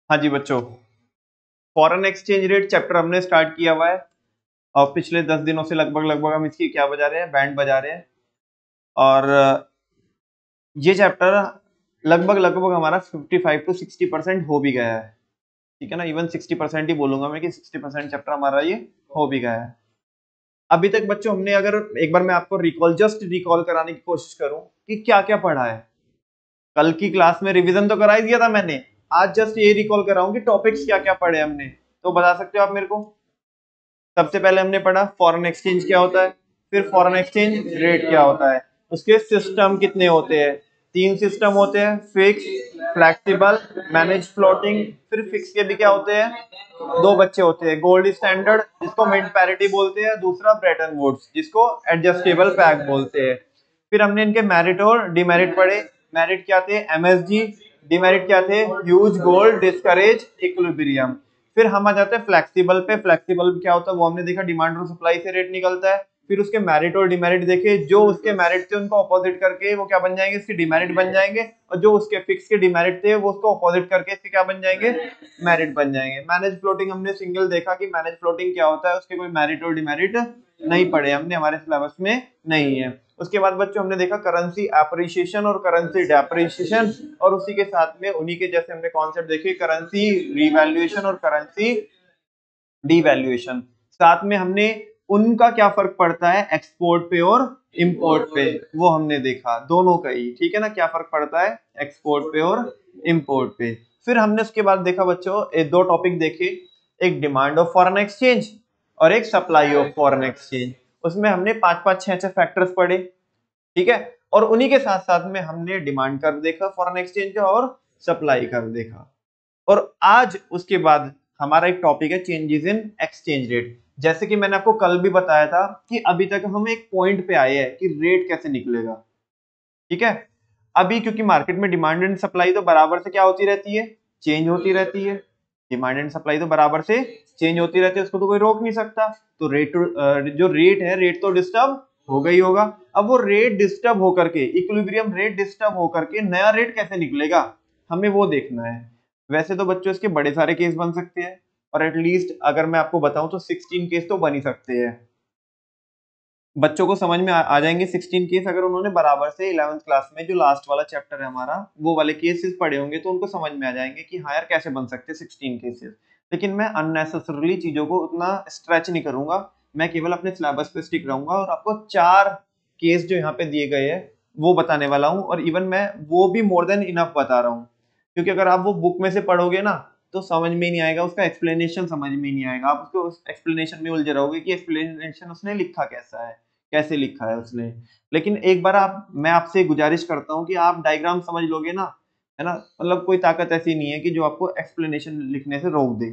हाँ जी बच्चों, foreign exchange rate chapter हमने स्टार्ट किया हुआ है और पिछले 10 दिनों से लगभग हम इसकी क्या बजा रहे हैं, बैंड बजा रहे हैं। और ये चैप्टर लगभग हमारा 55 to 60% हो भी गया है। ठीक है ना, इवन 60% ही बोलूंगा मैं कि 60% चैप्टर हमारा ये हो भी गया है। अभी तक बच्चों हमने, अगर एक बार मैं आपको जस्ट रिकॉल कराने की कोशिश करूं कि क्या क्या पढ़ा है। कल की क्लास में रिवीजन तो करा ही दिया था मैंने, आज जस्ट ये रिकॉल कराऊं कि टॉपिक्स क्या क्या पढ़े हमने। तो बता सकते हो आप मेरे को? सबसे पहले हमने पढ़ा फॉरेन एक्सचेंज क्या होता है, फिर फॉरेन एक्सचेंज रेट क्या होता है, उसके सिस्टम कितने होते हैं। 3 सिस्टम होते हैं, फिक्स, फ्लेक्सिबल, मैनेज फ्लोटिंग। फिर फिक्स के भी क्या होते हैं, 2 बच्चे होते हैं, गोल्ड स्टैंडर्ड जिसको मिड पैरिटी बोलते हैं, दूसरा ब्रेटन वुड्स जिसको एडजस्टेबल पैक बोलते हैं। फिर हमने इनके मेरिट और डिमेरिट पढ़े। मेरिट क्या थे, एमएसजी। डिमेरिट क्या थे, ह्यूज गोल्ड, डिस्करेज, इक्विलिब्रियम। फिर हम आ जाते हैं फ्लेक्सिबल पे। फ्लेक्सिबल क्या होता है वो हमने देखा, डिमांड और सप्लाई से रेट निकलता है। फिर उसके मेरिट और डिमेरिट देखे, जो उसके मेरिट थे उनको अपोजिट करके वो क्या बन जाएंगे, इसके डिमेरिट बन जाएंगे। और जो उसके फिक्स के डिमेरिट थे वो उसको अपोजिट करके इसके क्या बन जाएंगे, मेरिट बन जाएंगे। मैनेज फ्लोटिंग हमने सिंगल देखा कि मैनेज फ्लोटिंग क्या होता है, उसके कोई मेरिट और डिमेरिट नहीं पढ़े हमने, हमारे सिलेबस में नहीं है। उसके बाद बच्चों हमने देखा करेंसी एप्रिसिएशन और करेंसी डेप्रिसिएशन, और उसी के साथ में उन्हीं के जैसे हमने कॉन्सेप्ट देखे, करेंसी रिवैल्यूएशन और करेंसी डीवैल्यूएशन। साथ में हमने उनका क्या फर्क पड़ता है एक्सपोर्ट पे और इंपोर्ट पे, वो हमने देखा दोनों का ही। ठीक है ना, क्या फर्क पड़ता है एक्सपोर्ट पे और इंपोर्ट पे। फिर हमने उसके बाद देखा बच्चों, 2 टॉपिक देखे, एक डिमांड ऑफ फॉरेन एक्सचेंज और एक सप्लाई ऑफ फॉरेन एक्सचेंज। उसमें हमने 5 6 फैक्टर्स पढ़े। ठीक है, और उन्हीं के साथ साथ में हमने डिमांड कर्व देखा फॉरेन एक्सचेंज का और सप्लाई कर्व देखा। और आज उसके बाद हमारा एक टॉपिक है चेंजेस इन एक्सचेंज रेट। जैसे कि मैंने आपको कल भी बताया था कि अभी तक हम एक पॉइंट पे आए हैं कि रेट कैसे निकलेगा। ठीक है, अभी क्योंकि मार्केट में डिमांड एंड सप्लाई तो बराबर से क्या होती रहती है, चेंज होती रहती है। डिमांड एंड सप्लाई तो बराबर से चेंज होती रहती है, उसको तो कोई रोक नहीं सकता। तो जो रेट है, रेट तो डिस्टर्ब हो गई होगा। अब वो रेट डिस्टर्ब होकर के, इक्विलिब्रियम रेट डिस्टर्ब होकर के नया रेट कैसे निकलेगा, हमें वो देखना है। वैसे तो बच्चों इसके बड़े सारे केस बन सकते हैं, और एटलीस्ट अगर मैं आपको बताऊं तो 16 केस तो बन ही सकते हैं। बच्चों को समझ में आ जाएंगे 16 केस, अगर उन्होंने बराबर से 11th क्लास में जो लास्ट वाला चैप्टर है हमारा वो वाले केसेस पढ़े होंगे, तो उनको समझ में आ जाएंगे कि हाँ यार कैसे बन सकते हैं 16 केसेस। लेकिन मैं अननेसेसरली चीजों को उतना स्ट्रेच नहीं करूंगा, मैं केवल अपने सिलेबस पे स्टिक रहूंगा और आपको 4 केस जो यहाँ पे दिए गए हैं वो बताने वाला हूँ। और इवन मैं वो भी मोर देन इनफ बता रहा हूँ, क्योंकि अगर आप वो बुक में से पढ़ोगे ना तो समझ में नहीं आएगा, उसका एक्सप्लेनेशन समझ में नहीं आएगा, आप उसको उस एक्सप्लेनेशन में उलझे रहोगे कि एक्सप्लेनेशन उसने लिखा कैसा है, कैसे लिखा है उसने। लेकिन एक बार मैं आपसे गुजारिश करता हूँ कि आप डायग्राम समझ लोगे ना, है ना, मतलब कोई ताकत ऐसी नहीं है कि जो आपको एक्सप्लेनेशन लिखने से रोक दे।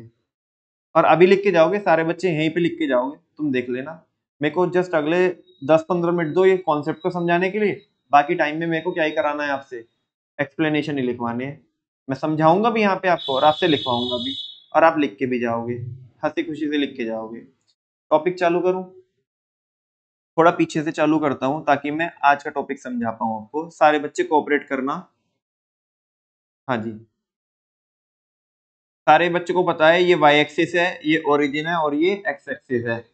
और अभी लिख के जाओगे, सारे बच्चे यहीं पे लिख के जाओगे, तुम देख लेना। मेरे को जस्ट अगले 10 15 मिनट दो ये कॉन्सेप्ट को समझाने के लिए, बाकी टाइम में मेरे को क्या ही कराना है आपसे, एक्सप्लेनेशन ही लिखवाने हैं। मैं समझाऊंगा भी यहाँ पे आपको और आपसे लिखवाऊंगा भी, और आप लिख के भी जाओगे, हंसी खुशी से लिख के जाओगे। टॉपिक चालू करूं? थोड़ा पीछे से चालू करता हूं ताकि मैं आज का टॉपिक समझा पाऊं आपको। सारे बच्चे कोऑपरेट करना। हाँ जी, सारे बच्चों को पता है ये वाई एक्सिस है, ये ओरिजिन है, और ये एक्स एक्सिस है।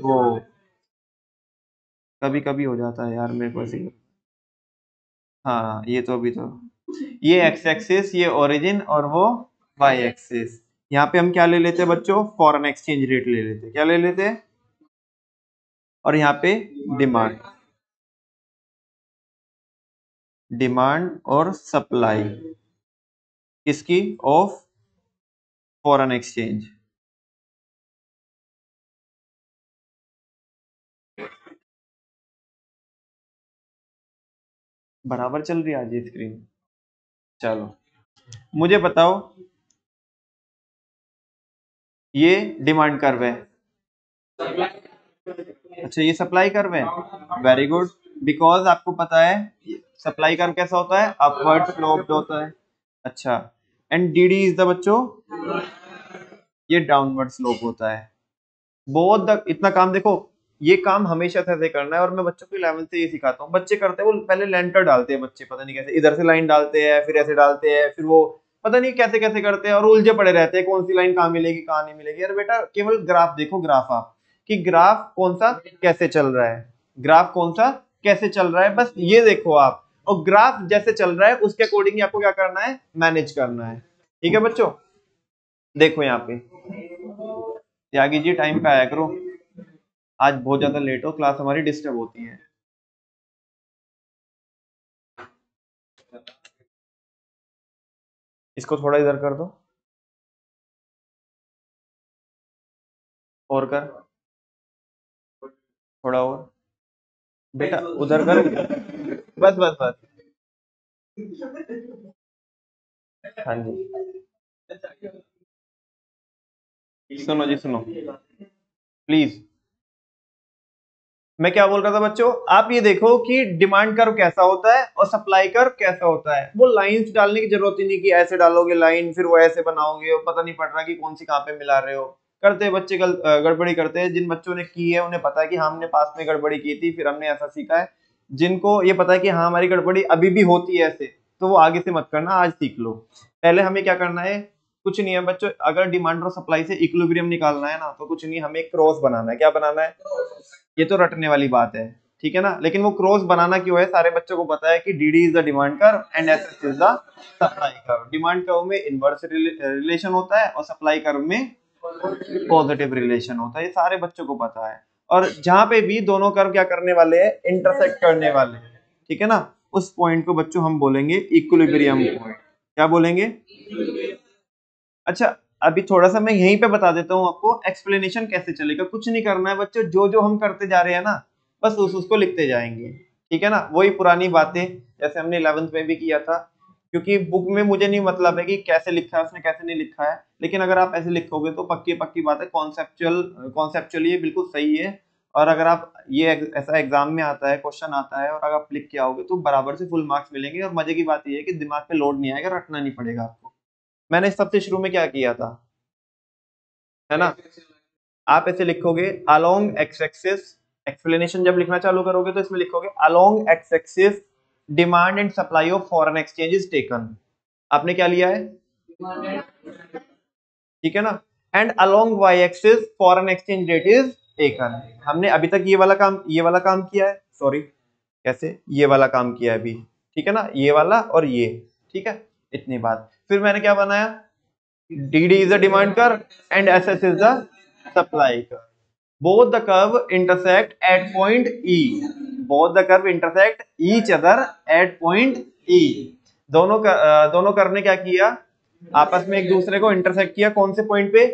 वो कभी कभी हो जाता है यार मेरे को ऐसे। हाँ ये तो, अभी तो ये एक्स एक्सिस, ये ओरिजिन, और वो वाई एक्सिस। यहाँ पे हम क्या ले लेते हैं बच्चों, फॉरेन एक्सचेंज रेट ले लेते हैं। क्या ले लेते हैं? और यहाँ पे डिमांड, डिमांड और सप्लाई किसकी, ऑफ फॉरेन एक्सचेंज। बराबर चल रही है आज ये स्क्रीन? चलो मुझे बताओ, ये डिमांड कर्व है, अच्छा ये सप्लाई कर्व है। वेरी गुड, बिकॉज आपको पता है सप्लाई कर्व कैसा होता है, अपवर्ड स्लोप्ड होता है। अच्छा, and D D is the बच्चों, ये डाउनवर्ड स्लोप होता है। बहुत इतना काम देखो, ये काम हमेशा से करना है और मैं बच्चों को 11th से ये सिखाता हूँ। बच्चे करते हैं वो पहले लेंटर डालते हैं, बच्चे पता नहीं कैसे इधर से लाइन डालते हैं, फिर ऐसे डालते हैं, फिर वो पता नहीं कैसे कैसे करते हैं और उलझे पड़े रहते हैं कौन सी लाइन कहाँ मिलेगी कहाँ नहीं मिलेगी। यार बेटा केवल ग्राफ देखो, ग्राफ आप कि ग्राफ कौन सा कैसे चल रहा है, ग्राफ कौन सा कैसे चल रहा है, बस ये देखो आप। और ग्राफ जैसे चल रहा है उसके अकॉर्डिंग आपको क्या करना है, मैनेज करना है। ठीक है बच्चों, देखो यहाँ पे त्यागी जी टाइम पे आया करो, आज बहुत ज्यादा लेट हो, क्लास हमारी डिस्टर्ब होती है। इसको थोड़ा इधर कर दो और कर, थोड़ा और बेटा उधर कर, बस बस बस। हाँ जी सुनो जी सुनो प्लीज, मैं क्या बोल रहा था बच्चों, आप ये देखो कि डिमांड कर्व कैसा होता है और सप्लाई कर्व कैसा होता है। वो लाइंस डालने की जरूरत ही नहीं कि ऐसे डालोगे लाइन फिर वो ऐसे बनाओगे और पता नहीं पड़ रहा कि कौन सी कहाँ पे मिला रहे हो। करते हैं बच्चे गड़बड़ी करते हैं। जिन बच्चों ने की है उन्हें पता है कि हाँ, हमने पास में गड़बड़ी की थी फिर हमने ऐसा सीखा है। जिनको ये पता है कि हाँ हमारी गड़बड़ी अभी भी होती है ऐसे, तो वो आगे से मत करना, आज सीख लो। पहले हमें क्या करना है, कुछ नहीं है बच्चों, अगर डिमांड और सप्लाई से इक्विलिब्रियम निकालना है ना तो कुछ नहीं, हमें क्रॉस बनाना है। क्या बनाना है, ये तो रटने वाली बात है, ठीक है ना। लेकिन वो क्रॉस बनाना क्यों है, सारे बच्चों को पता है कि DD is the demand curve and SS is the supply curve. Demand curve में इनवर्स रिलेशन होता है और सप्लाई कर्व में पॉजिटिव रिलेशन होता है, ये सारे बच्चों को पता है। और जहां पे भी दोनों कर्व क्या करने वाले हैं, इंटरसेक्ट करने वाले हैं, ठीक है ना, उस पॉइंट को बच्चों हम बोलेंगे इक्विलिब्रियम पॉइंट। क्या बोलेंगे, अच्छा अभी थोड़ा सा मैं यहीं पे बता देता हूँ आपको एक्सप्लेनेशन कैसे चलेगा। कुछ नहीं करना है बच्चों, जो जो हम करते जा रहे हैं ना बस उसको लिखते जाएंगे, ठीक है ना। वही पुरानी बातें जैसे हमने 11th में भी किया था, क्योंकि बुक में मुझे नहीं मतलब है कि कैसे लिखा है उसने कैसे नहीं लिखा है, लेकिन अगर आप ऐसे लिखोगे तो पक्की पक्की बात है, कॉन्सेप्चुअली ये बिल्कुल सही है। और अगर आप ये ऐसा एग्जाम में आता है, क्वेश्चन आता है और अगर आप लिख के आओगे तो बराबर से फुल मार्क्स मिलेंगे। और मजे की बात ये है कि दिमाग पे लोड नहीं आएगा, रटना नहीं पड़ेगा आपको। मैंने सबसे शुरू में क्या किया था, है ना, आप ऐसे लिखोगे अलोंग एक्स एक्सिस, एक्सप्लेनेशन जब लिखना चालू करोगे तो इसमें लिखोगे along X axis demand and supply of foreign exchange is taken. आपने क्या लिया है, ठीक है ना। And along Y axis foreign exchange rate is taken. हमने अभी तक ये वाला काम किया है, सॉरी कैसे ये वाला काम किया है अभी, ठीक है ना, ये वाला और ये, ठीक है, इतनी बात। फिर मैंने क्या बनाया, DD is the demand curve and SS is the supply curve. Both the curve intersect at point E. Both the curve intersect each other at point E. दोनों कर्व ने क्या किया, आपस में एक दूसरे को इंटरसेक्ट किया, कौन से पॉइंट पे,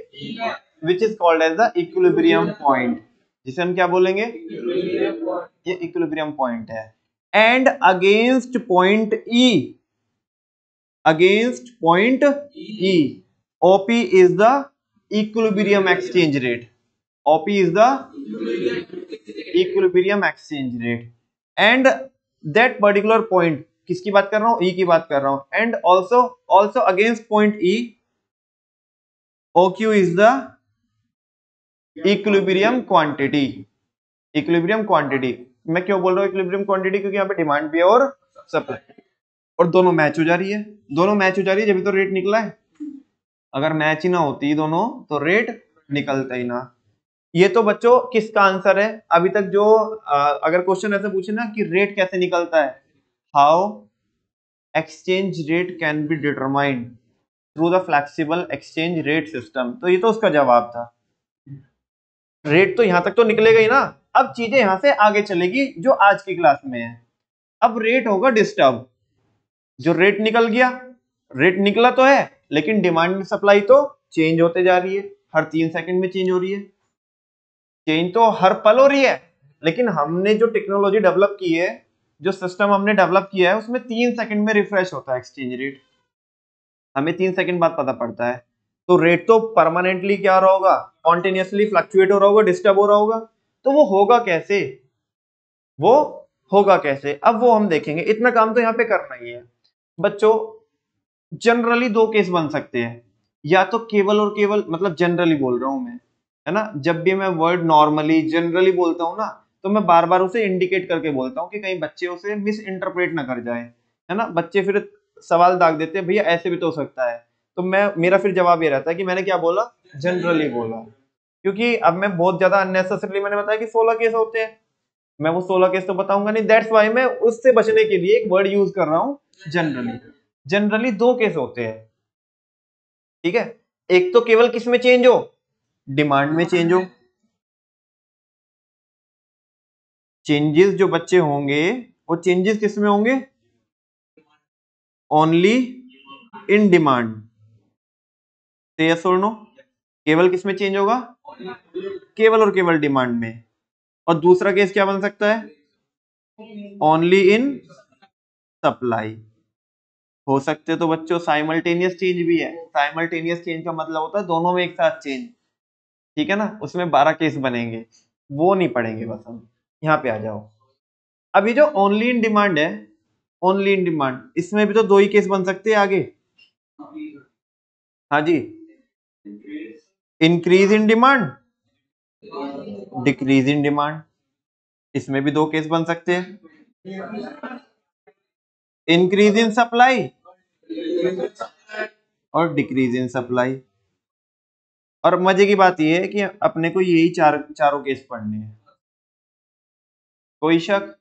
which is called as the equilibrium point, जिसे हम क्या बोलेंगे, ये इक्विलिब्रियम पॉइंट है। And against point E, against point E, OP is the equilibrium exchange rate. OP is the equilibrium exchange rate. And that particular point, किसकी बात कर रहा हूं, E की बात कर रहा हूं। And also against point E, OQ is the equilibrium quantity. Equilibrium quantity मैं क्यों बोल रहा हूं equilibrium quantity, क्योंकि यहाँ पे डिमांड भी है और सप्लाई, और दोनों मैच हो जा रही है, दोनों मैच हो जा रही है जब तो रेट निकला है। अगर मैच ही ना होती दोनों तो रेट निकलता ही ना। ये तो बच्चों किसका आंसर है अभी तक जो अगर क्वेश्चन ऐसे पूछे ना कि रेट कैसे निकलता है, how exchange rate can be determined through the flexible exchange rate system, तो ये तो उसका जवाब था। रेट तो यहां तक तो निकलेगा ही ना, अब चीजें यहां से आगे चलेगी जो आज की क्लास में है। अब रेट होगा डिस्टर्ब, जो रेट निकल गया, रेट निकला तो है लेकिन डिमांड सप्लाई तो चेंज होते जा रही है, हर 3 सेकंड में चेंज हो रही है, चेंज तो हर पल हो रही है। लेकिन हमने जो टेक्नोलॉजी डेवलप की है, जो सिस्टम हमने डेवलप किया है उसमें 3 सेकंड में रिफ्रेश होता है एक्सचेंज रेट, हमें 3 सेकंड बाद पता पड़ता है। तो रेट तो परमानेंटली क्या हो रहा होगा, कॉन्टिन्यूसली फ्लक्चुएट हो रहा होगा, डिस्टर्ब हो रहा होगा। तो वो होगा कैसे, वो होगा कैसे, अब वो हम देखेंगे। इतना काम तो यहाँ पे करना ही है बच्चों। जनरली 2 केस बन सकते हैं, या तो केवल और केवल, मतलब जनरली बोल रहा हूं मैं, है ना। जब भी मैं वर्ड नॉर्मली जनरली बोलता हूँ ना, तो मैं बार बार उसे इंडिकेट करके बोलता हूँ कि कहीं बच्चे उसे मिस इंटरप्रेट ना कर जाए, है ना। बच्चे फिर सवाल दाग देते हैं, भैया ऐसे भी तो हो सकता है। तो मेरा फिर जवाब ये रहता है कि मैंने क्या बोला, जनरली बोला। क्योंकि अब मैं बहुत ज्यादा अननेसेसरीली मैंने बताया कि 16 केस होते हैं, मैं वो 16 केस तो बताऊंगा नहीं। दैट्स वाई मैं उससे बचने के लिए एक वर्ड यूज कर रहा हूँ, जनरली। जनरली 2 केस होते हैं, ठीक है। एक तो केवल किस में चेंज हो, डिमांड में चेंज हो। चेंजेस जो बच्चे होंगे वो चेंजेस किस में होंगे, ओनली इन डिमांड। यस और नो, केवल किस में चेंज होगा, केवल और केवल डिमांड में। और दूसरा केस क्या बन सकता है, ओनली इन सप्लाई। हो सकते तो बच्चों साइमल्टेनियस चेंज भी है। साइमल्टेनियस चेंज का मतलब होता है दोनों में एक साथ चेंज, ठीक है ना। उसमें 12 केस बनेंगे, वो नहीं पढ़ेंगे बस हम। यहाँ पे आ जाओ। अभी जो ओनली इन डिमांड है, ओनली इन डिमांड, इसमें भी तो 2 ही केस बन सकते हैं आगे। हाँ जी, increase in demand, decrease in demand, इसमें भी 2 केस बन सकते हैं। इंक्रीज इन सप्लाई और डिक्रीज इन सप्लाई। और मजे की बात यह है कि अपने को यही चारों केस पढ़ने हैं। कोई शक,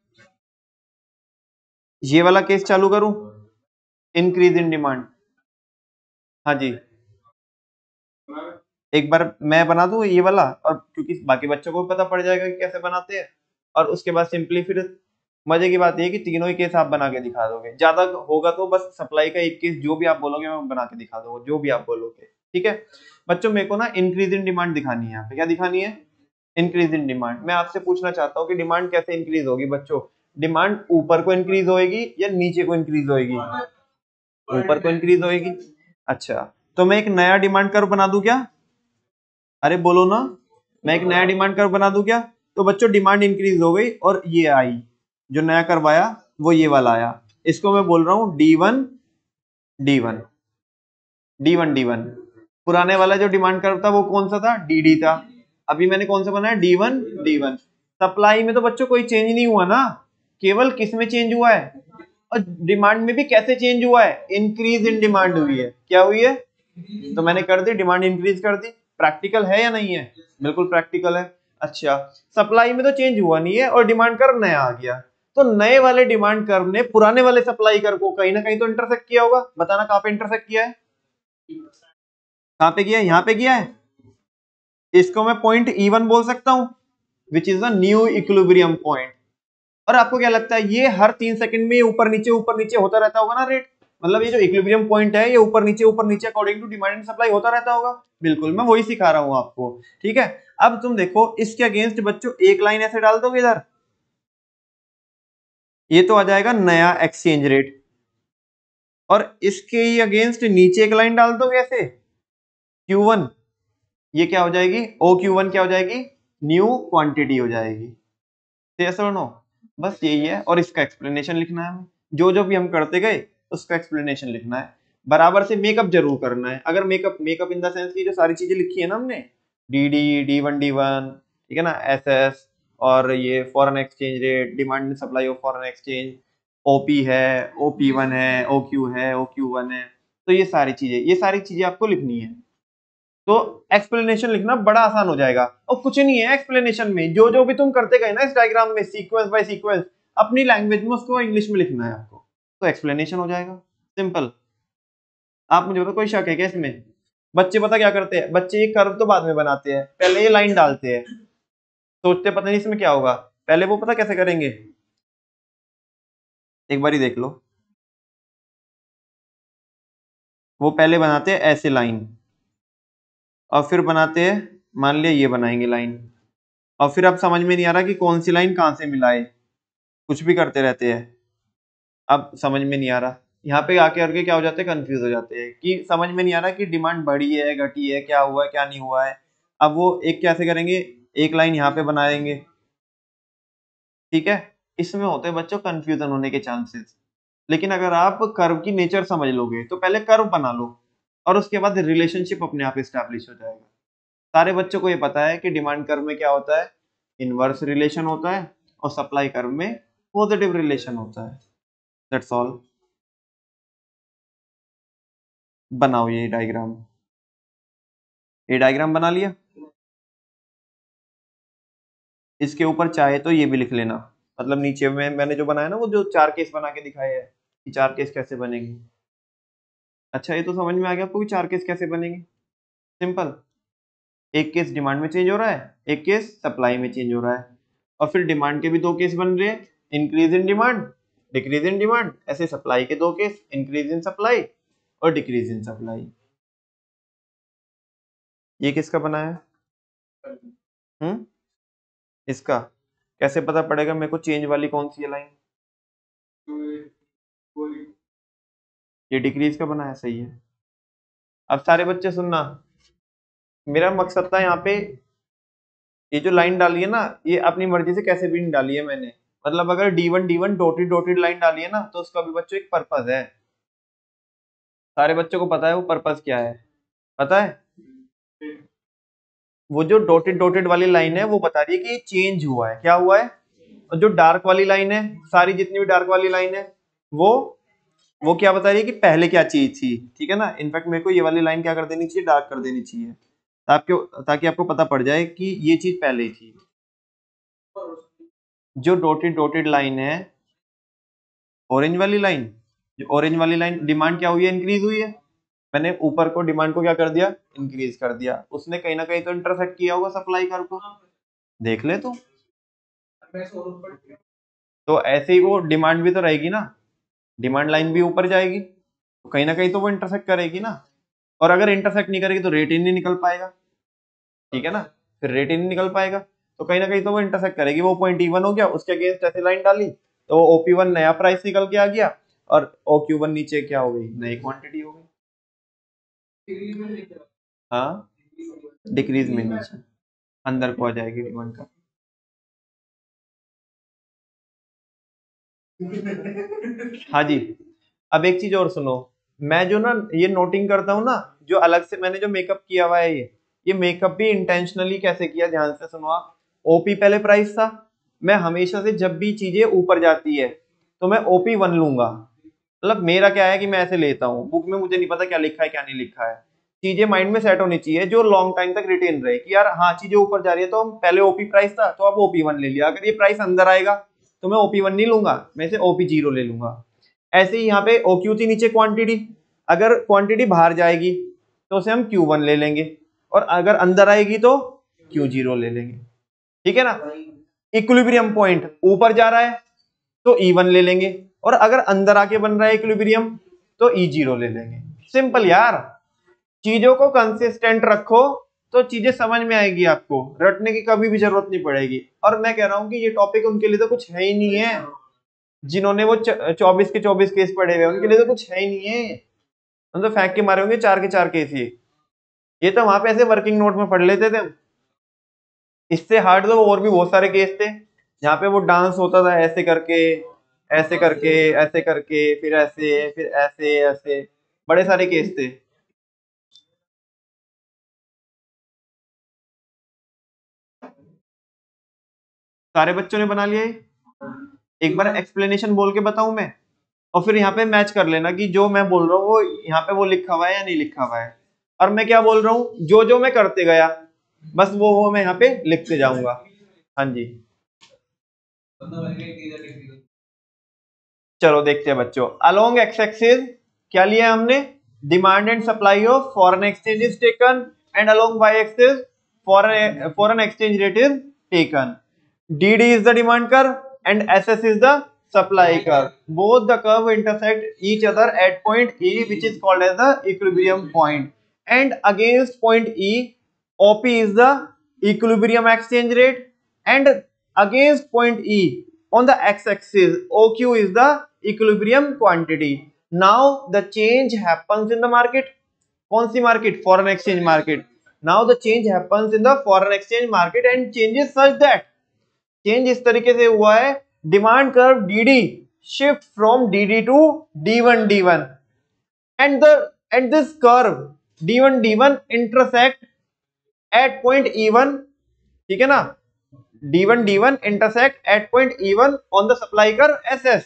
ये वाला केस चालू करूं, इंक्रीज इन डिमांड। हाँ जी, एक बार मैं बना दूं ये वाला, और क्योंकि बाकी बच्चों को भी पता पड़ जाएगा कि कैसे बनाते हैं। और उसके बाद सिंपली फिर मजे की बात ये है कि तीनों ही केस आप बना के दिखा दोगे। ज्यादा होगा तो बस सप्लाई का एक केस, जो भी आप बोलोगे मैं बना के दिखा दूंगा, जो भी आप बोलोगे, ठीक है। बच्चों मेरे को ना इंक्रीज इन डिमांड दिखानी है। यहाँ पे क्या दिखानी है, इंक्रीज इन डिमांड। मैं आपसे पूछना चाहता हूँ कि डिमांड कैसे इंक्रीज होगी बच्चों। डिमांड ऊपर को इंक्रीज होएगी या नीचे को इंक्रीज होएगी, ऊपर को इंक्रीज होएगी। अच्छा, तो मैं एक नया डिमांड कर्व बना दूं क्या, अरे बोलो ना, मैं एक नया डिमांड कर्व बना दूं क्या। तो बच्चों डिमांड इंक्रीज हो गई और ये आई, जो नया कर्व आया वो ये वाला आया। इसको मैं बोल रहा हूं D1 D1 D1 D1। पुराने वाला जो डिमांड कर्व था वो कौन सा था, DD था। अभी मैंने कौन सा बनाया, D1 D1। सप्लाई में तो बच्चों कोई चेंज नहीं हुआ ना, केवल किस में चेंज हुआ है, और डिमांड में भी कैसे चेंज हुआ है, इंक्रीज इन डिमांड हुई है। क्या हुई है, तो मैंने कर दी, डिमांड इंक्रीज कर दी। प्रैक्टिकल है या नहीं है, बिल्कुल प्रैक्टिकल है। अच्छा, सप्लाई में तो चेंज हुआ नहीं है और डिमांड कर्व नया आ गया, तो नए वाले डिमांड कर्व ने पुराने वाले सप्लाई कर्व को कहीं ना कहीं तो इंटरसेक्ट किया होगा। बताना कहां पे इंटरसेक्ट किया है, कहां पे किया है, यहां पे किया है। इसको मैं पॉइंट E1 बोल सकता हूं, which is a new equilibrium point. और आपको क्या लगता है, ये हर 3 सेकंड में ऊपर नीचे होता रहता होगा ना रेट, मतलब ये जो इक्विलिब्रियम पॉइंट है ये ऊपर नीचे according to demand and supply होता रहता होगा। बिल्कुल, मैं वही सिखा रहा हूं आपको, ठीक है। अब तुम देखो इसके अगेंस्ट बच्चों एक लाइन ऐसे डाल दोगे इधर, ये तो आ जाएगा नया एक्सचेंज रेट। और इसके ही अगेंस्ट नीचे एक लाइन डाल दोगे ऐसे, Q1, ये क्या हो जाएगी, OQ1 क्या हो जाएगी, न्यू क्वांटिटी हो जाएगी। यस और नो, बस यही है। और इसका एक्सप्लेनेशन लिखना है हमें, जो जो भी हम करते गए उसका एक्सप्लेनेशन लिखना है। बराबर से मेकअप जरूर करना है। अगर makeup makeup in the sense की जो सारी चीजें लिखी है ना हमने, DD D1 D1, ठीक है ना, SS, और ये foreign exchange rate, demand supply of foreign exchange, OP है, OP1 है, OQ है, OQ1 है, तो ये सारी चीजें आपको लिखनी है। तो एक्सप्लेनेशन लिखना बड़ा आसान हो जाएगा। और कुछ नहीं है एक्सप्लेनेशन में, जो जो भी तुम करते गए ना इस डायग्राम में, सीक्वेंस बाय सीक्वेंस, अपनी लैंग्वेज में उसको इंग्लिश में लिखना है आपको, तो एक्सप्लेनेशन हो जाएगा, सिंपल। आप मुझे बताओ, कोई शक है क्या इसमें। बच्चे पता क्या करते हैं, बच्चे ये कर्व तो बाद में बनाते हैं, पहले ये लाइन डालते हैं, सोचते पता नहीं इसमें क्या होगा। पहले वो पता कैसे करेंगे, एक बार ही देख लो। वो पहले बनाते हैं ऐसे लाइन, और फिर बनाते हैं, मान लिया ये बनाएंगे लाइन, और फिर अब समझ में नहीं आ रहा कि कौन सी लाइन कहां से मिलाए, कुछ भी करते रहते हैं। अब समझ में नहीं आ रहा, यहाँ पे आके करके क्या हो जाते हैं, कंफ्यूज हो जाते हैं कि समझ में नहीं आ रहा कि डिमांड बढ़ी है घटी है, क्या हुआ है क्या नहीं हुआ है। अब वो एक कैसे करेंगे, एक लाइन यहाँ पे बनाएंगे, ठीक है। इसमें होते हैं बच्चों कंफ्यूजन होने के चांसेस। लेकिन अगर आप कर्व की नेचर समझ लोगे तो पहले कर्व बना लो, और उसके बाद रिलेशनशिप अपने आप स्टैब्लिश हो जाएगा। सारे बच्चों को ये पता है कि डिमांड कर्व में क्या होता है, इनवर्स रिलेशन होता है, और सप्लाई कर्व में पॉजिटिव रिलेशन होता है। That's all. बनाओ ये डायग्राम, ये डायग्राम बना लिया। इसके ऊपर चाहे तो ये भी लिख लेना, मतलब नीचे में मैंने जो बनाया ना, वो जो 4 केस बना के दिखाए है कि 4 केस कैसे बनेंगे। अच्छा, ये तो समझ में आ गया आपको कि 4 केस कैसे बनेंगे। सिंपल, एक केस डिमांड में चेंज हो रहा है, एक केस सप्लाई में चेंज हो रहा है, और फिर डिमांड के भी 2 केस बन रहे हैं, increase in demand, decrease in demand. ऐसे सप्लाई के 2 केस, इंक्रीज इन सप्लाई और डिक्रीज इन सप्लाई। ये किसका बना है? इसका कैसे पता पड़ेगा मेरे को चेंज वाली कौन सी है लाइन? ये डिक्रीज का बना है, सही है। अब सारे बच्चे सुनना, मेरा मकसद था यहाँ पे, ये जो लाइन डाली है ना, ये अपनी मर्जी से कैसे भी नहीं डाली है मैंने। मतलब अगर D1 डॉटेड डॉटेड लाइन डाली है ना, तो उसका भी बच्चों एक पर्पज है। सारे बच्चों को पता है वो पर्पज क्या है, पता है? वो जो डॉटेड डॉटेड वाली लाइन है वो बता रही है कि चेंज हुआ है, क्या हुआ है। और जो डार्क वाली लाइन है, सारी जितनी भी डार्क वाली लाइन है, वो वो क्या बता रही है कि पहले क्या चीज थी, ठीक है ना। इनफैक्ट मेरे को ये वाली लाइन क्या कर देनी चाहिए, डार्क कर देनी चाहिए, ताकि आपको पता पड़ जाए कि ये चीज पहले ही थी। जो डॉटेड डॉटेड लाइन है, ऑरेंज वाली लाइन, जो ऑरेंज वाली लाइन, डिमांड क्या हुई है, इंक्रीज हुई है। मैंने ऊपर को डिमांड को क्या कर दिया, इंक्रीज कर दिया। उसने कहीं ना कहीं तो इंटरसेक्ट किया होगा सप्लाई कर्व को, देख ले तो ऐसे ही वो डिमांड भी तो रहेगी ना, डिमांड लाइन भी ऊपर जाएगी, तो कहीं ना कहीं तो वो इंटरसेक्ट करेगी ना। और अगर इंटरसेक्ट नहीं करेगी तो रेट ही नहीं निकल पाएगा, ठीक है ना। फिर रेट ही नहीं निकल पाएगा, तो कहीं ना कहीं तो वो इंटरसेक्ट करेगी। वो पॉइंट E1 हो गया, उसके अगेंस्ट ऐसे लाइन डाली तो वो OP1 नया प्राइस निकल के आ गया, और OQ1 नीचे क्या हो गई, नई क्वांटिटी हो गई। हाँ, डिक्रीज में नीचे अंदर को आ जाएगी डिमांड का। हाँ जी। अब एक चीज और सुनो, मैं जो ना ये नोटिंग करता हूँ ना, जो अलग से मैंने जो मेकअप किया हुआ है, ये मेकअप भी इंटेंशनली कैसे किया, ध्यान से सुनो आप। OP पहले प्राइस था, मैं हमेशा से जब भी चीजें ऊपर जाती है तो मैं OP1 लूंगा। मतलब मेरा क्या है कि मैं ऐसे लेता हूँ, बुक में मुझे नहीं पता क्या लिखा है क्या नहीं लिखा है। चीजें माइंड में सेट होनी चाहिए जो लॉन्ग टाइम तक रिटेन रहे, कि यार हाँ चीजें ऊपर जा रही है तो हम पहले OP प्राइस था तो अब OP1 ले लिया। अगर ये प्राइस अंदर आएगा तो मैं OP1 नहीं लूंगा, मैं इसे OP0 ले लूंगा। ऐसे ही यहाँ पे OQ थी नीचे क्वांटिटी, अगर क्वांटिटी बाहर जाएगी तो उसे हम Q1 ले लेंगे, और अगर अंदर आएगी तो Q0 ले लेंगे, ठीक है ना। इक्विलिब्रियम पॉइंट ऊपर जा रहा है तो E1 ले लेंगे, और अगर अंदर आके बन रहा है इक्विलिब्रियम तो E0 ले लेंगे। सिंपल यार, चीजों को कंसिस्टेंट रखो तो चीजें समझ में आएगी, आपको रटने की कभी भी जरूरत नहीं पड़ेगी। और मैं कह रहा हूं कि ये टॉपिक उनके लिए तो कुछ है ही नहीं है, जिन्होंने वो 24 के 24 केस पढ़े हुए, उनके लिए तो कुछ है ही नहीं है। हम तो फेंक के मारे होंगे 4 के 4 केस ये तो वहां पे ऐसे वर्किंग नोट में पढ़ लेते थे। इससे हार्ड तो और भी बहुत सारे केस थे, जहाँ पे वो डांस होता था ऐसे करके, ऐसे करके, ऐसे करके, फिर ऐसे, फिर ऐसे ऐसे, बड़े सारे केस थे। सारे बच्चों ने बना लिया ये? एक बार एक्सप्लेनेशन बोल के बताऊं मैं, और फिर यहाँ पे मैच कर लेना कि जो मैं बोल रहा हूँ वो यहाँ पे वो लिखा हुआ है या नहीं लिखा हुआ है, और मैं क्या बोल रहा हूँ जो जो मैं करते गया, बस वो मैं यहाँ पे लिखते जाऊंगा। हाँ जी, चलो देखते हैं बच्चों। अलोंग एक्स एक्सिस क्या लिया हमने, demand and supply of foreign exchange is taken, and along Y axis foreign exchange rate is taken. DD is the demand curve and SS is the supply curve. Both the curve intersect each other at point E, which is called as the equilibrium point. And against point E, OP is the equilibrium exchange rate, and against point E on the x-axis, OQ is the equilibrium quantity. Now the change happens in the market. कौन सी market, foreign exchange market. Now the change happens in the foreign exchange market and changes such that, change इस तरीके से हुआ है, demand curve DD shift from DD to D1 and the and this curve D1 intersect at point E1, ठीक है ना, D1 intersect at point E1 on the supply curve SS,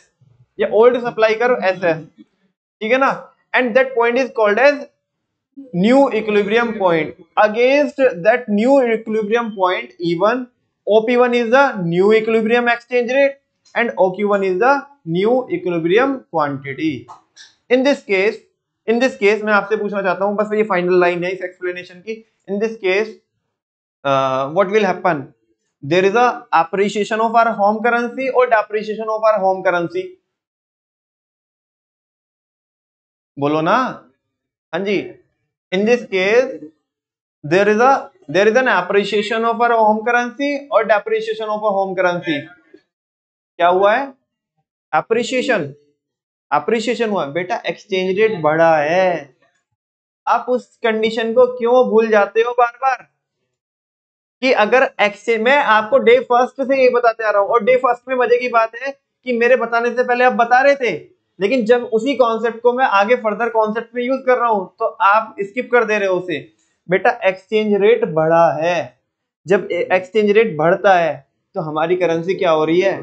या old supply curve SS, ठीक है ना, and that point is called as new equilibrium point. Against that new equilibrium point E1, OP1 is the new equilibrium exchange rate and OQ1 is the new equilibrium quantity. In this case मैं आपसे पूछना चाहता हूं, बस ये final line है इस explanation की. In this case what will happen? There is a appreciation of our home currency or depreciation of our home currency. बोलो ना, हाँ जी. In this case there is an appreciation of our home currency or depreciation of a home currency. क्या हुआ है? appreciation हुआ बेटा. Exchange rate बढ़ा है. आप उस कंडीशन को क्यों भूल जाते हो बार बार कि अगर एक्सचेंज, मैं आपको डे फर्स्ट से ये बताते आ रहा हूं, और डे फर्स्ट में मजे की बात है कि मेरे बताने से पहले आप बता रहे थे, लेकिन जब उसी कॉन्सेप्ट को मैं आगे फर्दर कॉन्सेप्ट में यूज कर रहा हूं तो आप स्किप कर दे रहे हो उसे. बेटा एक्सचेंज रेट बढ़ा है. जब एक्सचेंज रेट बढ़ता है तो हमारी करेंसी क्या हो रही है?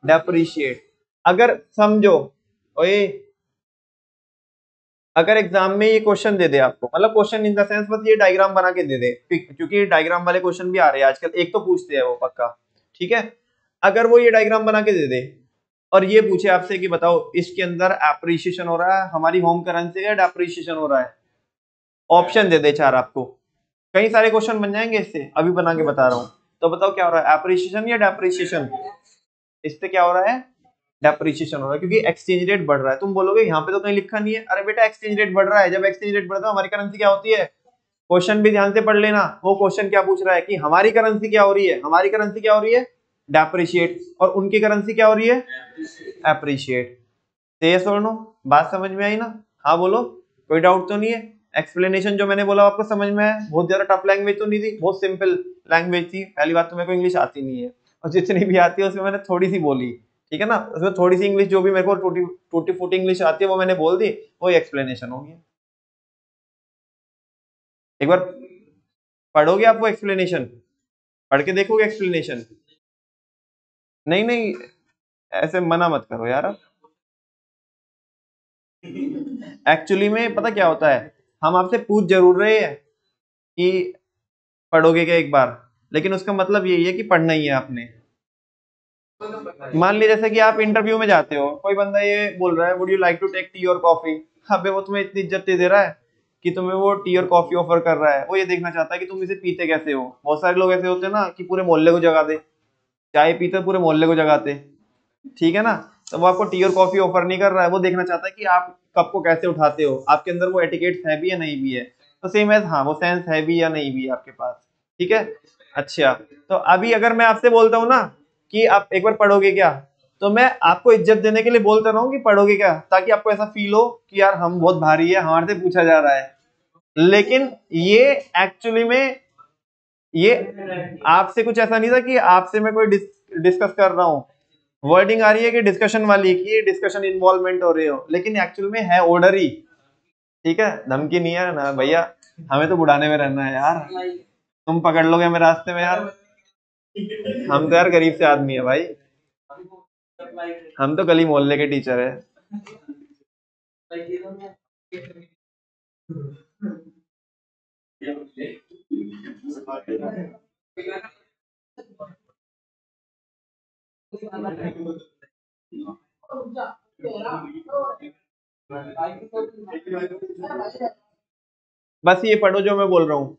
डेप्रिशिएट. अगर समझो, ओए अगर एग्जाम में ये क्वेश्चन दे दे आपको, मतलब क्वेश्चन इन द सेंस बस ये डायग्राम बना के दे दे, क्योंकि डायग्राम वाले क्वेश्चन भी आ रहे हैं आजकल, एक तो पूछते हैं वो पक्का, ठीक है. अगर वो ये डायग्राम बना के दे दे और ये पूछे आपसे कि बताओ इसके अंदर एप्रिसिएशन हो रहा है हमारी होम करेंसी का, डेप्रिसिएशन हो रहा है, ऑप्शन दे दे चार आपको, कई सारे क्वेश्चन बन जाएंगे इससे, अभी बना के बता रहा हूं. तो बताओ क्या हो रहा है, एप्रिसिएशन या डेप्रिसिएशन? इससे क्या हो रहा है? डेप्रिसिएशन हो रहा है, क्योंकि एक्सचेंज रेट बढ़ रहा है. तुम बोलोगे यहाँ पे तो कहीं लिखा नहीं है. अरे बेटा एक्सचेंज रेट बढ़ रहा है. जब एक्सचेंज रेट बढ़ता है हमारी करेंसी क्या होती है? क्वेश्चन भी ध्यान से पढ़ लेना. वो क्वेश्चन क्या पूछ रहा है कि हमारी करेंसी क्या हो रही है? हमारी करेंसी क्या हो रही है? डेप्रिशिएट. और उनकी करेंसी क्या हो रही है? एप्रिशिएट. यस और नो? बात समझ में आई ना? हाँ बोलो, कोई डाउट तो नहीं है? एक्सप्लेनेशन जो मैंने बोला आपको समझ में आया? बहुत ज्यादा टफ लैंग्वेज तो नहीं थी, बहुत सिंपल लैंग्वेज थी. पहली बात तो मेरे को इंग्लिश आती नहीं है, और जितनी भी आती है उसमें मैंने थोड़ी सी बोली, ठीक है ना. उसमें थोड़ी सी इंग्लिश जो भी मेरे को टूटी फूटी इंग्लिश आती है वो मैंने बोल दी, वो एक्सप्लेनेशन हो गया. एक बार पढ़ोगे आप वो एक्सप्लेनेशन? पढ़ के देखोगे एक्सप्लेनेशन? नहीं नहीं, ऐसे मना मत करो यार. एक्चुअली में पता क्या होता है, हम आपसे पूछ जरूर रहे हैं कि पढ़ोगे क्या एक बार, लेकिन उसका मतलब यही है कि पढ़ना ही है आपने. मान लीजिए जैसे कि आप इंटरव्यू में जाते हो, कोई बंदा ये बोल रहा है would you like to take tea और कॉफी. अबे वो तुम्हें इतनी इज्जत दे रहा है कि तुम्हें वो टी और कॉफी ऑफर कर रहा है, वो ये देखना चाहता है कि तुम इसे पीते कैसे हो. बहुत सारे लोग ऐसे होते हैं ना कि पूरे मोहल्ले को जगा दे, चाय पीते पूरे मोहल्ले को जगाते, ठीक है ना. तो वो आपको टी और कॉफी ऑफर नहीं कर रहा है, वो देखना चाहता है कि आप कप को कैसे उठाते हो, आपके अंदर वो एटिकेट्स है भी या नहीं भी है. तो सेम एज, हाँ वो सेंस है भी या नहीं भी है आपके पास, ठीक है. अच्छा, तो अभी अगर मैं आपसे बोलता हूँ ना कि आप एक बार पढ़ोगे क्या, तो मैं आपको इज्जत देने के लिए बोलता रहा हूँ कि पढ़ोगे क्या, ताकि आपको ऐसा फील हो कि यार हम बहुत भारी है, हमारे से पूछा जा रहा है. लेकिन ये एक्चुअली में ये आपसे कुछ ऐसा नहीं था कि आपसे मैं कोई डिस्कस कर रहा हूँ. वर्डिंग आ रही है कि डिस्कशन वाली, कि डिस्कशन इन्वॉल्वमेंट हो रहे हो, लेकिन एक्चुअल में है ऑर्डर ही, ठीक है. धमकी नहीं है ना भैया, हमें तो बुढ़ाने में रहना है यार, तुम पकड़ लोगे हमें रास्ते में यार. हम तो यार गरीब से आदमी है भाई, हम तो गली मोहल्ले के टीचर है. बस ये पढ़ो जो मैं बोल रहा हूँ,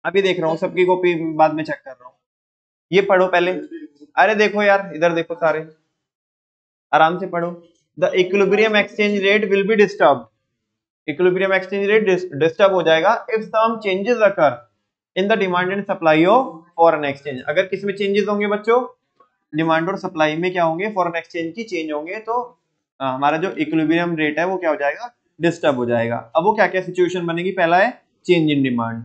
अभी देख रहा हूँ सबकी कॉपी बाद में चेक कर रहा हूँ. ये पढ़ो पहले. अरे देखो यार, इधर देखो सारे, आराम से पढ़ो. The equilibrium exchange rate will be disturb. Equilibrium exchange rate disturb हो जाएगा if some changes occur in the demand and supply of foreign exchange. अगर किसमें चेंजेस होंगे बच्चों? डिमांड और सप्लाई में क्या होंगे? फॉरेन एक्सचेंज की चेंज होंगे, तो हमारा जो इक्विलिब्रियम रेट है वो क्या हो जाएगा? डिस्टर्ब हो जाएगा. अब वो क्या क्या सिचुएशन बनेगी? पहला है change in demand.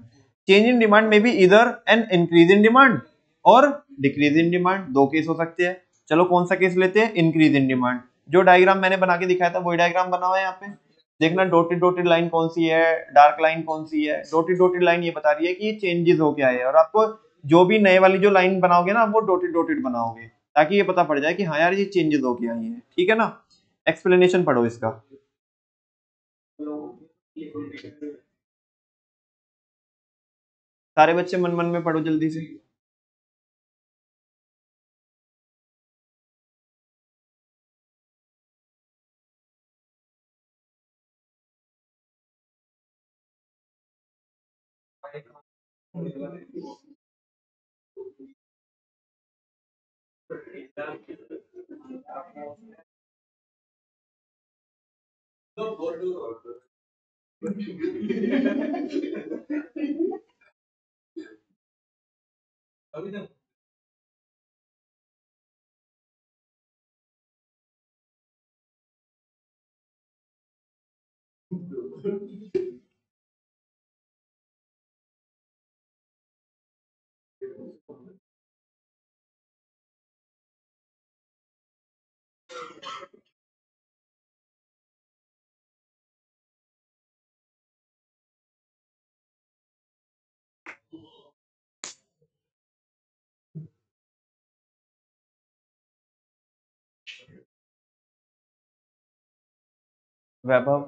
Change in demand में भी इधर एन इंक्रीज इन डिमांड और डिक्रीज इन डिमांड, दो केस हो सकते हैं. चलो कौन सा केस लेते हैं? Increase in demand. जो डायग्राम मैंने बना के दिखाया था वही डायग्राम बना हुआ है यहाँ पे. देखना डॉटेड डॉटेड लाइन कौन सी है, डार्क लाइन कौन सी है। डॉटेड डॉटेड लाइन ये बता रही है कि ये चेंजेस हो क्या है, और आपको जो भी नए वाली जो लाइन बनाओगे ना वो डॉटेड डॉटेड बनाओगे, ताकि ये पता पड़ जाए कि हाँ यार ये चेंजेस हो क्या है। ठीक है ना। एक्सप्लेनेशन पढ़ो इसका। सारे बच्चे मन मन में पढ़ो जल्दी से। वैभव,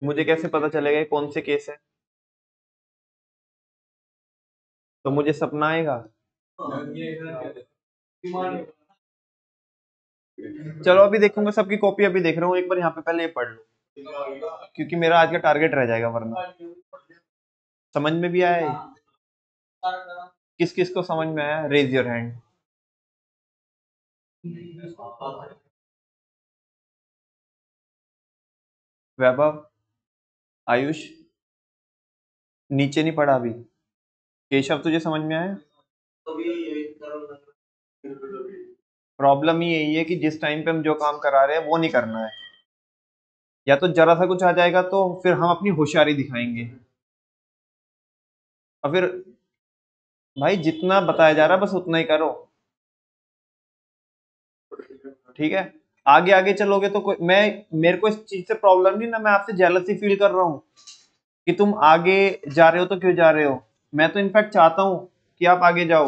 मुझे कैसे पता चलेगा ये कौन से केस है? तो मुझे सपना आएगा। चलो अभी देखूंगा सबकी कॉपी, अभी देख रहा हूँ, एक बार यहाँ पे पहले ये पढ़ लो, क्योंकि मेरा आज का टारगेट रह जाएगा वरना। समझ में भी आया है? किस किस को समझ में आया, रेज योर हैंड। वैभव, आयुष, नीचे नहीं पढ़ा अभी। केशव, तुझे समझ में आया? प्रॉब्लम ही यही है कि जिस टाइम पे हम जो काम करा रहे हैं वो नहीं करना है, या तो जरा सा कुछ आ जाएगा तो फिर हम अपनी होशियारी दिखाएंगे, और फिर भाई जितना बताया जा रहा है बस उतना ही करो। ठीक है। आगे आगे चलोगे तो कोई, मैं, मेरे को इस चीज से प्रॉब्लम नहीं ना, मैं आपसे जेलसी फील कर रहा हूँ कि तुम आगे जा रहे हो तो क्यों जा रहे हो। मैं तो इनफैक्ट चाहता हूँ कि आप आगे जाओ,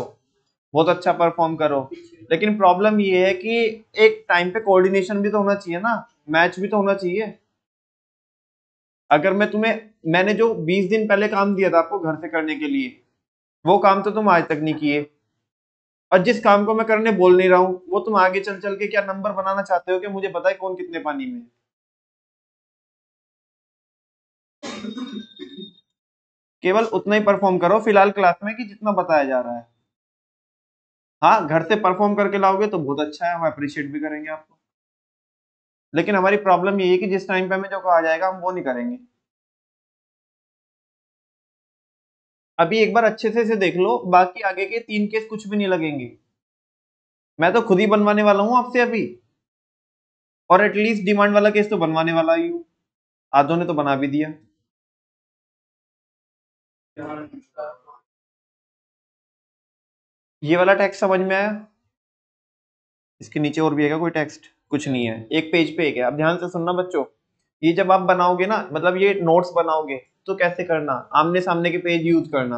बहुत अच्छा परफॉर्म करो, लेकिन प्रॉब्लम ये है कि एक टाइम पे कोऑर्डिनेशन भी तो होना चाहिए ना, मैच भी तो होना चाहिए। अगर मैं तुम्हें, मैंने जो 20 दिन पहले काम दिया था आपको घर से करने के लिए, वो काम तो तुम आज तक नहीं किए, और जिस काम को मैं करने बोल नहीं रहा हूँ वो तुम आगे चल चल के क्या नंबर बनाना चाहते हो कि मुझे पता है कौन कितने पानी में है। केवल उतना ही परफॉर्म करो फिलहाल क्लास में कि जितना बताया जा रहा है। हाँ, घर से परफॉर्म करके लाओगे तो बहुत अच्छा है, हम अप्रिशिएट भी करेंगे आपको, लेकिन हमारी प्रॉब्लम ये है कि जिस टाइम पे हमें जो कहा जाएगा हम वो नहीं करेंगे। अभी एक बार अच्छे से इसे देख लो, बाकी आगे के 3 केस कुछ भी नहीं लगेंगे। मैं तो खुद ही बनवाने वाला हूँ आपसे अभी, और एटलीस्ट डिमांड वाला केस तो बनवाने वाला ही हूँ, आधों ने तो बना भी दिया। ये वाला टेक्स्ट समझ में आया? इसके नीचे और भी है क्या कोई टेक्स्ट? कुछ नहीं है, एक पेज पे एक है। अब ध्यान से सुनना बच्चों, ये जब आप बनाओगे ना, मतलब ये नोट्स बनाओगे तो कैसे करना, आमने सामने के पेज यूज करना।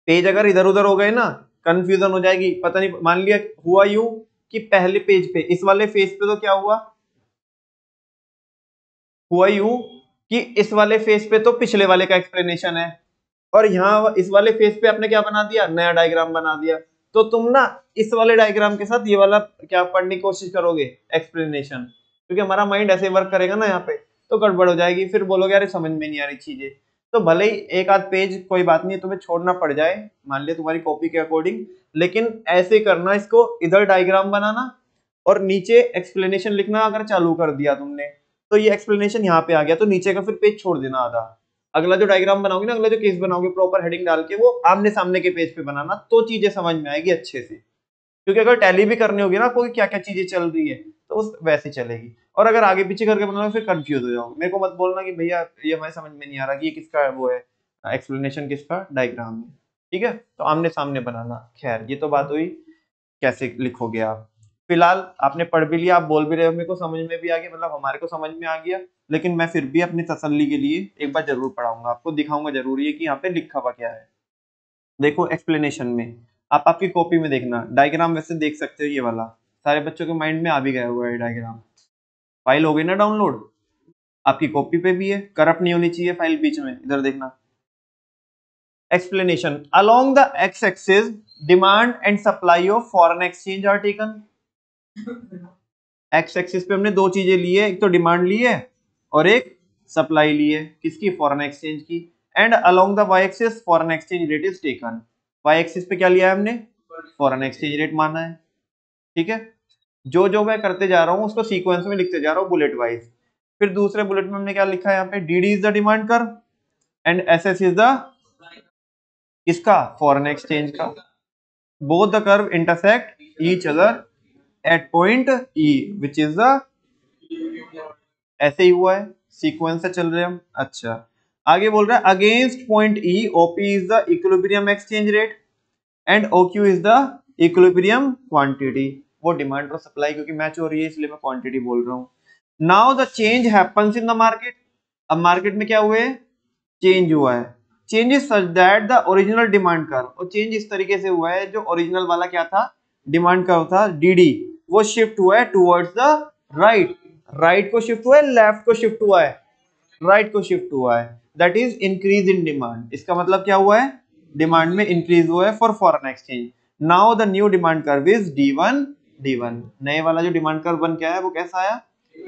पेज अगर इधर उधर हो गए ना, कंफ्यूजन हो जाएगी, पता नहीं, मान लिया हुआ यूं कि पहले पेज पे इस वाले फेस पे तो क्या हुआ यूं कि इस वाले फेस पे तो पिछले वाले का एक्सप्लेनेशन है, और यहाँ इस वाले फेस पे आपने क्या बना दिया, नया डायग्राम बना दिया। तो तुम ना इस वाले डायग्राम के साथ ये वाला क्या पढ़ने की कोशिश करोगे, एक्सप्लेनेशन, क्योंकि हमारा माइंड ऐसे वर्क करेगा ना यहाँ पे, तो गड़बड़ हो जाएगी, फिर बोलोगे अरे समझ में नहीं आ रही चीजें। तो भले ही एक आध पेज कोई बात नहीं तुम्हें छोड़ना पड़ जाए, मान लिया तुम्हारी कॉपी के अकॉर्डिंग, लेकिन ऐसे करना, इसको इधर डायग्राम बनाना और नीचे एक्सप्लेनेशन लिखना। अगर चालू कर दिया तुमने तो ये एक्सप्लेनेशन यहाँ पे आ गया, तो नीचे का फिर पेज छोड़ देना आधा। अगला जो डायग्राम बनाओगे ना, अगला जो केस बनाओगे, प्रॉपर हेडिंग डाल के वो आमने सामने के पेज पे बनाना, तो चीजें समझ में आएगी अच्छे से। क्योंकि अगर टैली भी करनी होगी ना कोई क्या क्या चीजें चल रही है तो उस वैसे चलेगी। और अगर आगे पीछे करके बनाओगे फिर कंफ्यूज हो जाओगे। मेरे को मत बोलना कि भैया ये हमें समझ में नहीं आ रहा कि ये किसका वो है एक्सप्लेनेशन, किसका डायग्राम है। ठीक है, तो आमने सामने बनाना। खैर ये तो बात हुई कैसे लिखोगे आप। फिलहाल आपने पढ़ भी लिया, आप बोल भी रहे हो, मेरे को समझ में भी आ गया, मतलब हमारे को समझ में आ गया, लेकिन मैं फिर भी अपनी तसल्ली के लिए एक बार जरूर पढ़ाऊंगा आपको, दिखाऊंगा जरूरी है कि यहाँ पे लिखा हुआ क्या है। देखो एक्सप्लेनेशन में आप आपकी कॉपी में देखना, डायग्राम वैसे देख सकते हो, ये वाला सारे बच्चों के माइंड में आ भी गया हुआ है डायग्राम। फाइल हो गई ना डाउनलोड, आपकी कॉपी पे भी है, करप्ट नहीं होनी चाहिए फाइल बीच में, इधर देखना। Explanation, along the X axis demand and supply of foreign exchange are taken. X axis पे हमने दो चीजें ली है, एक तो डिमांड ली है और एक सप्लाई ली है, किसकी, फॉरेन एक्सचेंज की। And along the Y axis foreign exchange rate is taken. Y axis पे क्या लिया है हमने, फॉरेन एक्सचेंज रेट माना है। ठीक है, जो जो मैं करते जा रहा हूँ उसको सीक्वेंस में लिखते जा रहा हूँ बुलेट वाइज। फिर दूसरे बुलेट में हमने क्या लिखा है यहाँ पे, D D is the demand curve and S S is the किसका, फॉरेन एक्सचेंज का। Both the curve intersect each other at point E which is the, ऐसे ही हुआ है, सीक्वेंस से चल रहे हम। अच्छा, आगे बोल रहा है against point E OP is the equilibrium exchange rate and OQ is the equilibrium quantity. वो डिमांड और सप्लाई क्योंकि मैच हो रही है इसलिए मैं क्वांटिटी बोल रहा हूँ। Now the change happens in the market. अब मार्केट में क्या हुए, चेंज हुआ है। Change is such that the original demand curve, और चेंज इस तरीके से हुआ है, जो ओरिजिनल वाला क्या था, डिमांड कर्व था डीडी, वो शिफ्ट हुआ है टुवर्ड्स द राइट। राइट को शिफ्ट हुआ है, लेफ्ट को शिफ्ट हुआ है, राइट को शिफ्ट हुआ है। That is increase in demand. इसका मतलब क्या हुआ है, डिमांड में इंक्रीज हुआ है for foreign exchange. Now the new demand curve is D1 D1। नए वाला जो डिमांड कर्व बन के आया वो कैसा आया,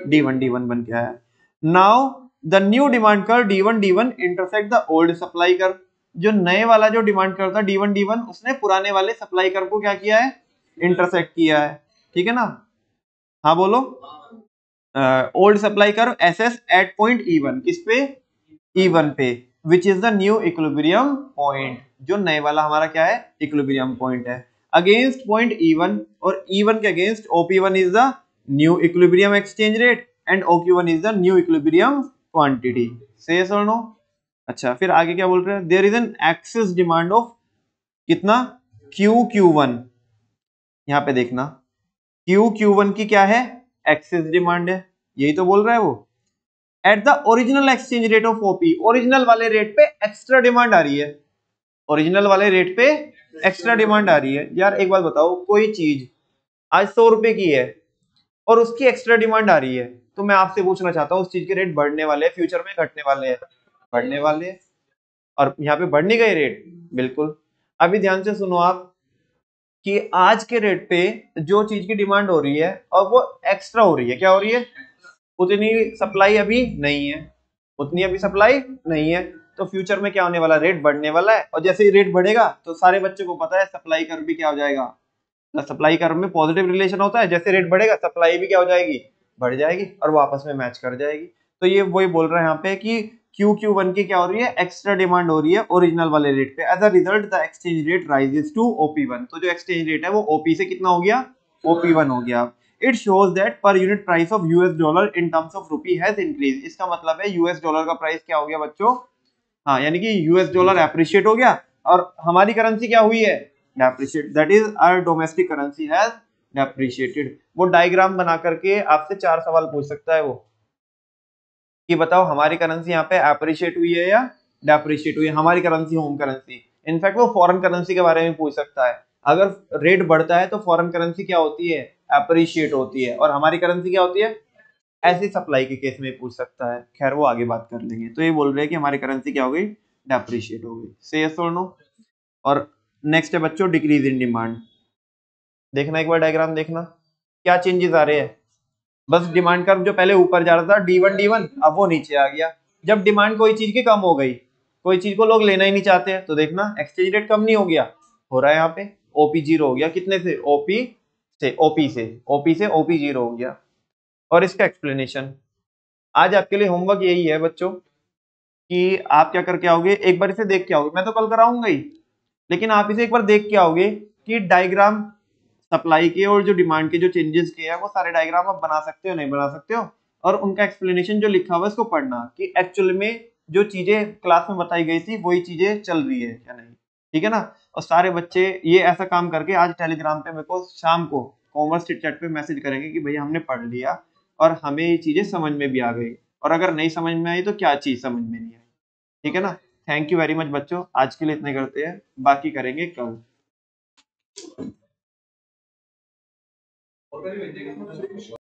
D1 D1 बन के आया। Now the new demand curve D1 D1 intersect the old supply curve. जो नए वाला जो डिमांड कर्व था D1 D1, उसने पुराने वाले सप्लाई कर्व को क्या किया है, इंटरसेक्ट किया है। ठीक है ना, हाँ बोलो। Old supply curve SS at point E1, किस पे, E1 पे, which is the new equilibrium point. जो नए वाला हमारा क्या है, इक्विलिब्रियम पॉइंट है। अगेंस्ट पॉइंट E1, और E1 के against OP1 is the new equilibrium exchange rate and OQ1 is the new equilibrium quantity. Say yes और नो। अच्छा, फिर आगे क्या बोल रहे हैं, there is an excess demand of कितना, QQ1। यहाँ पे देखना, QQ1 की क्या है, एक्सेस डिमांड है, यही तो बोल रहा है वो। At the original exchange rate of OP, original वाले रेट पे एक्स्ट्रा डिमांड आ रही है, ओरिजिनल वाले रेट पे एक्स्ट्रा डिमांड आ रही है। यार एक बात बताओ, कोई चीज आज 100 रुपए की है और उसकी एक्स्ट्रा डिमांड आ रही है, तो मैं आपसे पूछना चाहता हूँ उस चीज के रेट बढ़ने वाले हैं फ्यूचर में, घटने वाले हैं, बढ़ने वाले हैं। और यहाँ पे बढ़ नहीं गए रेट, बिल्कुल। अभी ध्यान से सुनो आप, कि आज के रेट पे जो चीज की डिमांड हो रही है और वो एक्स्ट्रा हो रही है, क्या हो रही है, उतनी सप्लाई अभी नहीं है, उतनी अभी सप्लाई नहीं है, तो फ्यूचर में क्या होने वाला, रेट बढ़ने वाला है। और जैसे ही रेट बढ़ेगा तो सारे बच्चों को पता है सप्लाई कर्व भी क्या हो जाएगा, सप्लाई कर्व में पॉजिटिव रिलेशन होता है, जैसे रेट बढ़ेगा सप्लाई भी क्या हो जाएगी, बढ़ जाएगी, और वो आपस में मैच कर जाएगी। तो ये वही बोल रहे हैं यहाँ पे कि QQ1 की क्या हो रही है, एक्स्ट्रा डिमांड हो रही है ओरिजिनल वाले रेट पे। As a result the exchange rate rises to OP1। तो जो एक्सचेंज रेट है वो OP से कितना हो गया, OP1 हो गया। It shows that per unit price of US dollar in terms of rupee has increase. इसका मतलब है US डॉलर का प्राइस क्या हो गया बच्चों, हाँ, यानी कि US डॉलर एप्रिशिएट हो गया और हमारी करेंसी क्या हुई है, depreciate. That is our domestic currency has depreciated. वो डायग्राम बना करके आपसे 4 सवाल पूछ सकता है वो, कि बताओ हमारी करेंसी यहाँ पे एप्रिशिएट हुई है या डेप्रिशिएट हुई है, हमारी करेंसी, होम करेंसी। इनफैक्ट वो फॉरेन करेंसी के बारे में पूछ सकता है। अगर रेट बढ़ता है तो फॉरेन करेंसी क्या होती है, एप्रिशिएट होती है, और हमारी करेंसी क्या होती है, ऐसी सप्लाई के केस में पूछ सकता है। खैर वो आगे बात कर लेंगे। तो ये बोल रहे हैं कि हमारी करेंसी क्या हो गई, डेप्रिशिएट हो गई। से यस और नो। और नेक्स्ट है बच्चों डिक्रीज इन डिमांड। देखना एक बार डायग्राम देखना, क्या चेंजेस आ रहे हैं। बस डिमांड कर्व जो पहले ऊपर जा रहा था D1 D1, अब वो नीचे आ गया। जब डिमांड कोई चीज की कम हो गई, कोई चीज को लोग लेना ही नहीं चाहते हैं, तो देखना एक्सचेंज रेट कम नहीं हो गया, हो रहा है यहाँ पे OP 0 हो गया। कितने से, OP से OP 0 हो गया। और इसका एक्सप्लेनेशन आज आपके लिए होमवर्क यही है बच्चों, कि आप क्या करके आओगे, एक बार इसे देख के आओगे, मैं तो कल कराऊंगा ही, लेकिन आप इसे एक बार देख के आओगे कि डायग्राम सप्लाई के और जो डिमांड के जो चेंजेस किए हैं वो सारे डायग्राम आप बना सकते हो, नहीं बना सकते हो, और उनका एक्सप्लेनेशन जो लिखा हुआ है उसको पढ़ना कि एक्चुअल में जो चीजें क्लास में बताई गई थी वही चीजें चल रही है या नहीं, ठीक है ना। और सारे बच्चे ये ऐसा काम करके आज टेलीग्राम पे मेरे को शाम को कॉमर्स चिट चैट पे मैसेज करेंगे कि भैया हमने पढ़ लिया और हमें ये चीजें समझ में भी आ गई, और अगर नहीं समझ में आई तो क्या चीज समझ में नहीं आई, ठीक है ना। थैंक यू वेरी मच बच्चों, आज के लिए इतने करते हैं, बाकी करेंगे कल।